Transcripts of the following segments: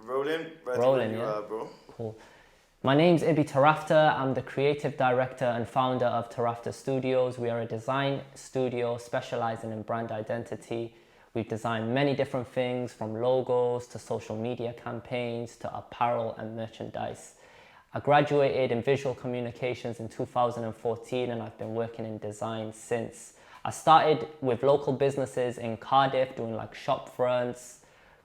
Rolling? Ready Rolling, when you yeah. are, bro. Cool. My name's Ibby Tarafdar. I'm the creative director and founder of Tarafdar Studios. We are a design studio specializing in brand identity. We've designed many different things, from logos to social media campaigns to apparel and merchandise. I graduated in visual communications in 2014 and I've been working in design since. I started with local businesses in Cardiff doing like shop fronts,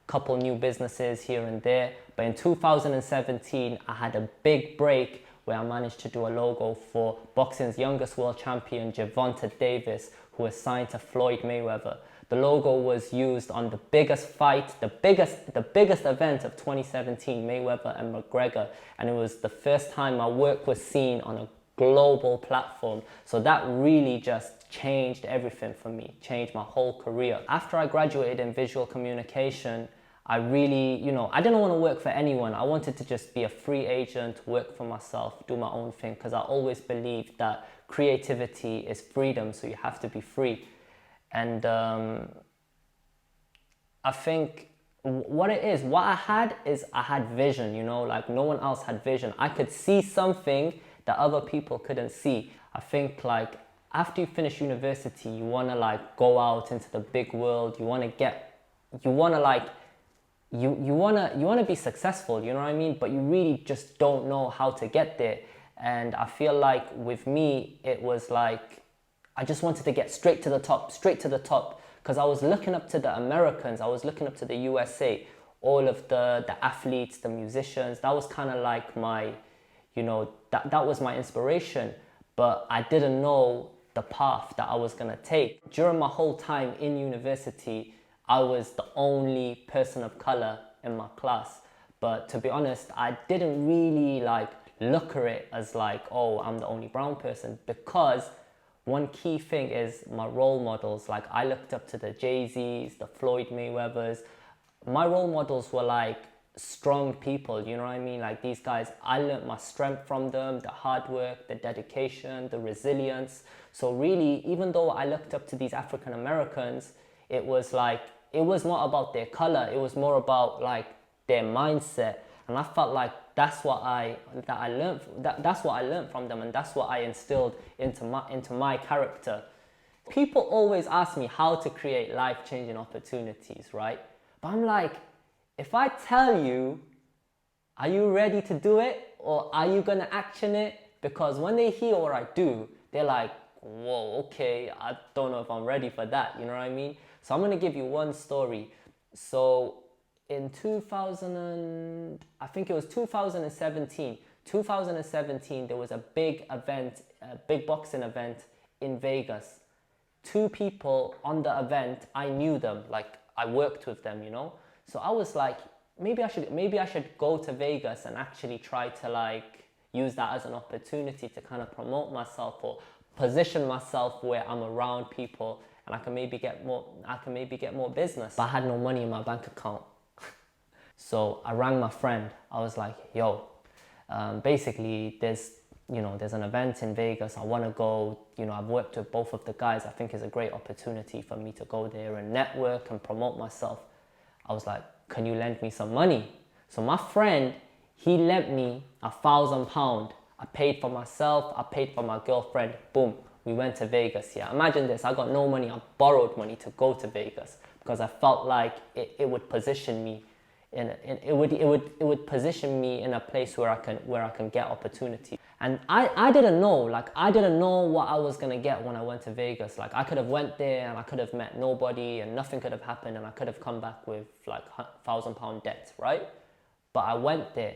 couple new businesses here and there. But in 2017, I had a big break where I managed to do a logo for boxing's youngest world champion, Gervonta Davis, who was signed to Floyd Mayweather. The logo was used on the biggest fight, the biggest event of 2017, Mayweather and McGregor. And it was the first time my work was seen on a global platform. So that really just changed everything for me, changed my whole career. After I graduated in visual communication, I really, I didn't want to work for anyone. I wanted to just be a free agent, work for myself, do my own thing, because I always believed that creativity is freedom, so you have to be free. And I think what I had vision, like no one else had vision. I could see something that other people couldn't see. I think like after you finish university, you want to like go out into the big world. You want to be successful, you know what I mean? But you really just don't know how to get there. And I feel like with me, it was like, I just wanted to get straight to the top. Because I was looking up to the Americans, I was looking up to the USA, all of the athletes, the musicians. That was kind of like my, that was my inspiration. But I didn't know the path that I was gonna take. During my whole time in university, I was the only person of color in my class. But to be honest, I didn't really like look at it as like, oh, I'm the only brown person, because one key thing is my role models. Like I looked up to the Jay-Z's, the Floyd Mayweathers. My role models were like strong people, you know what I mean? Like these guys, I learned my strength from them, the hard work, the dedication, the resilience. So really, even though I looked up to these African Americans, it was not about their color, it was more about like their mindset. And I felt like that's what I learned from them, and that's what I instilled into my character. People always ask me how to create life-changing opportunities, right? But I'm like, if I tell you, are you ready to do it, or are you gonna action it? Because when they hear what I do, they're like, whoa, okay, I don't know if I'm ready for that, you know what I mean? So I'm gonna give you one story. So in 2017, there was a big event, a big boxing event in Vegas. Two people on the event, I knew them, like I worked with them, So I was like, maybe I should go to Vegas and actually try to like use that as an opportunity to kind of promote myself or position myself where I'm around people and I can maybe get more business. But I had no money in my bank account. So I rang my friend. I was like, yo, basically there's an event in Vegas. I want to go. I've worked with both of the guys. I think it's a great opportunity for me to go there and network and promote myself. I was like, can you lend me some money? So my friend, he lent me £1,000. I paid for myself. I paid for my girlfriend. Boom. We went to Vegas. Yeah, imagine this. I got no money. I borrowed money to go to Vegas because I felt like it would position me. It would position me in a place where I can get opportunity. And I didn't know what I was gonna get when I went to Vegas. Like I could have went there and I could have met nobody and nothing could have happened and I could have come back with like £1,000 debt, right? But I went there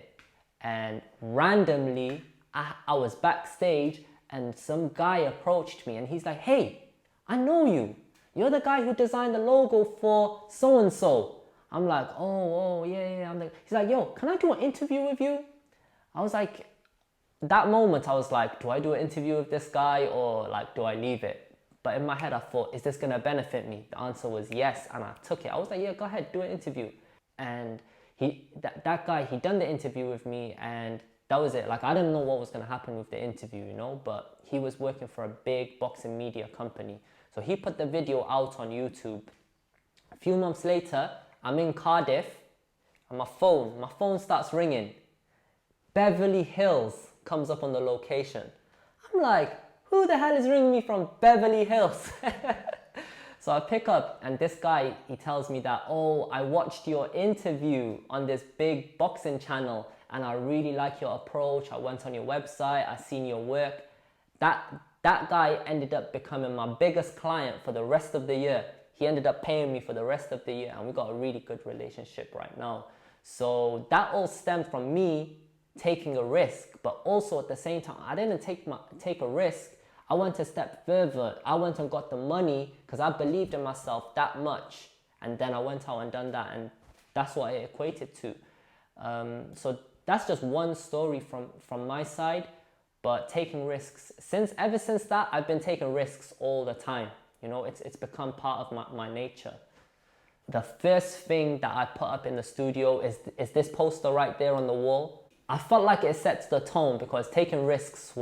and randomly I was backstage and some guy approached me and he's like, hey, I know you. You're the guy who designed the logo for so-and-so. I'm like, oh, yeah. He's like, yo, can I do an interview with you? I was like, that moment I was like, do I do an interview with this guy or like, do I leave it? But in my head I thought, is this gonna benefit me? The answer was yes, and I took it. I was like, yeah, go ahead, do an interview. And that guy, he done the interview with me and that was it. Like, I didn't know what was gonna happen with the interview, but he was working for a big boxing media company. So he put the video out on YouTube. A few months later, I'm in Cardiff and my phone starts ringing. Beverly Hills comes up on the location. I'm like, who the hell is ringing me from Beverly Hills? So I pick up, and this guy, he tells me that, oh, I watched your interview on this big boxing channel and I really like your approach. I went on your website, I seen your work. That guy ended up becoming my biggest client for the rest of the year. He ended up paying me for the rest of the year, and we got a really good relationship right now. So that all stemmed from me taking a risk, but also at the same time, I didn't take a risk. I went a step further. I went and got the money because I believed in myself that much. And then I went out and done that, and that's what it equated to. So that's just one story from my side. But taking risks, ever since that, I've been taking risks all the time. You know, it's become part of my nature. The first thing that I put up in the studio is this poster right there on the wall. I felt like it sets the tone because taking risks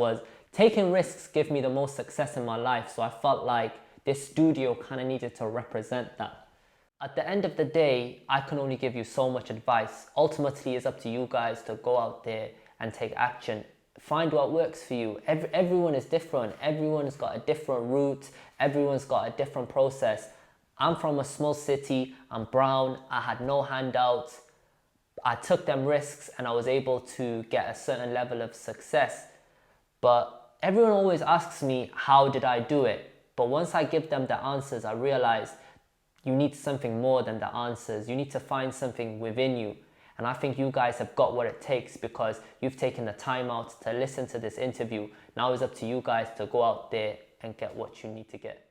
give me the most success in my life. So I felt like this studio kind of needed to represent that. At the end of the day, I can only give you so much advice. Ultimately, it's up to you guys to go out there and take action. Find what works for you. Everyone is different. Everyone's got a different route. Everyone's got a different process. I'm from a small city. I'm brown. I had no handouts. I took them risks and I was able to get a certain level of success. But everyone always asks me, how did I do it? But once I give them the answers, I realize you need something more than the answers. You need to find something within you. And I think you guys have got what it takes because you've taken the time out to listen to this interview. Now it's up to you guys to go out there and get what you need to get.